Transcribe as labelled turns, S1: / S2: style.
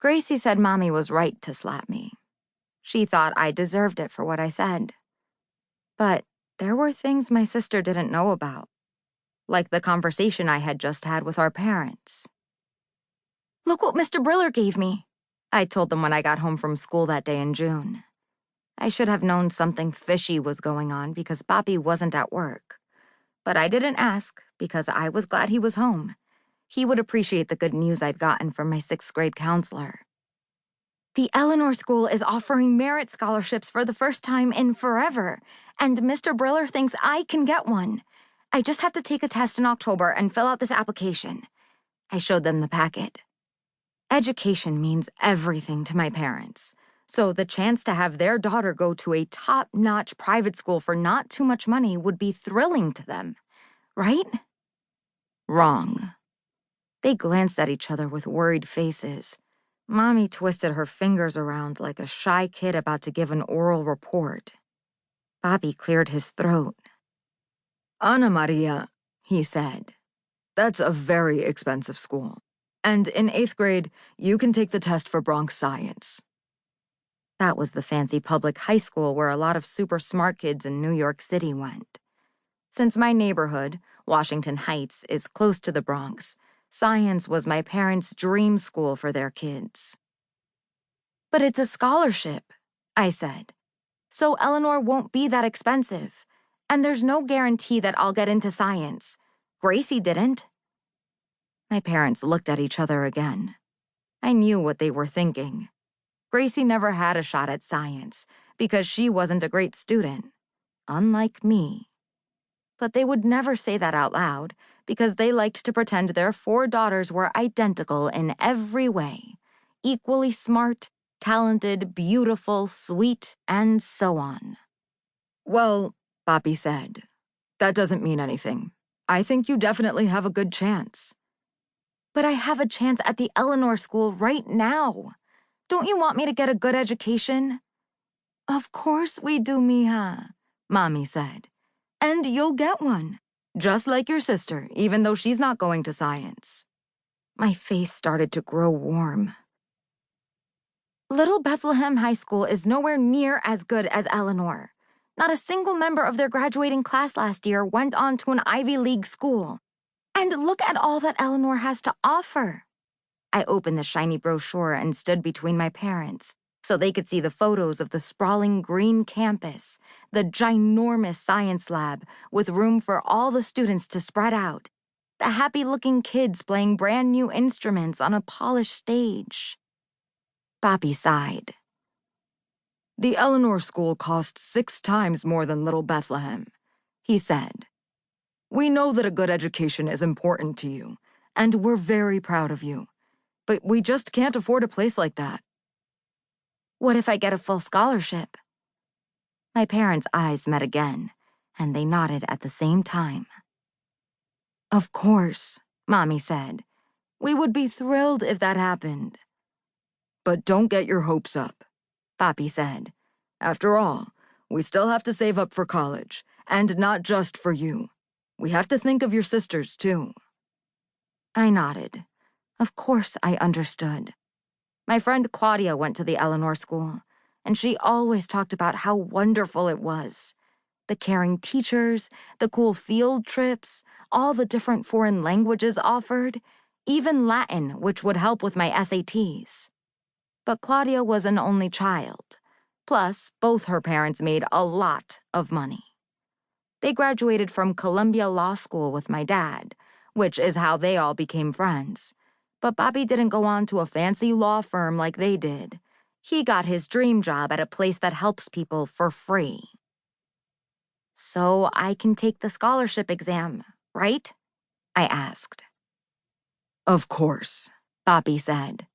S1: Gracie said Mommy was right to slap me. She thought I deserved it for what I said. But there were things my sister didn't know about, like the conversation I had just had with our parents. "Look what Mr. Briller gave me," I told them when I got home from school that day in June. I should have known something fishy was going on because Bobby wasn't at work. But I didn't ask because I was glad he was home. He would appreciate the good news I'd gotten from my 6th grade counselor. "The Eleanor School is offering merit scholarships for the first time in forever, and Mr. Briller thinks I can get one. I just have to take a test in October and fill out this application." I showed them the packet. Education means everything to my parents, so the chance to have their daughter go to a top-notch private school for not too much money would be thrilling to them, right? Wrong. They glanced at each other with worried faces. Mommy twisted her fingers around like a shy kid about to give an oral report. Bobby cleared his throat. "Ana María," he said, "that's a very expensive school. And in 8th grade, you can take the test for Bronx Science." That was the fancy public high school where a lot of super smart kids in New York City went. Since my neighborhood, Washington Heights, is close to the Bronx, science was my parents' dream school for their kids. "But it's a scholarship," I said, "so Eleanor won't be that expensive. And there's no guarantee that I'll get into science. Gracie didn't." My parents looked at each other again. I knew what they were thinking. Gracie never had a shot at science because she wasn't a great student, unlike me. But they would never say that out loud because they liked to pretend their 4 daughters were identical in every way, equally smart, talented, beautiful, sweet, and so on. "Well," Bobby said, "that doesn't mean anything. I think you definitely have a good chance." "But I have a chance at the Eleanor School right now. Don't you want me to get a good education?" "Of course we do, mija," Mommy said. "And you'll get one, just like your sister, even though she's not going to science." My face started to grow warm. Little Bethlehem High School is nowhere near as good as Eleanor. Not a single member of their graduating class last year went on to an Ivy League school. And look at all that Eleanor has to offer. I opened the shiny brochure and stood between my parents so they could see the photos of the sprawling green campus, the ginormous science lab with room for all the students to spread out, the happy-looking kids playing brand new instruments on a polished stage. Bobby sighed. "The Eleanor School cost 6 times more than Little Bethlehem," he said. "We know that a good education is important to you, and we're very proud of you. But we just can't afford a place like that." "What if I get a full scholarship?" My parents' eyes met again, and they nodded at the same time. "Of course," Mommy said. "We would be thrilled if that happened." "But don't get your hopes up," Bobby said. "After all, we still have to save up for college, and not just for you. We have to think of your sisters, too." I nodded. Of course I understood. My friend Claudia went to the Eleanor School, and she always talked about how wonderful it was. The caring teachers, the cool field trips, all the different foreign languages offered, even Latin, which would help with my SATs. But Claudia was an only child. Plus, both her parents made a lot of money. They graduated from Columbia Law School with my dad, which is how they all became friends. But Bobby didn't go on to a fancy law firm like they did. He got his dream job at a place that helps people for free. "So I can take the scholarship exam, right?" I asked. "Of course," Bobby said.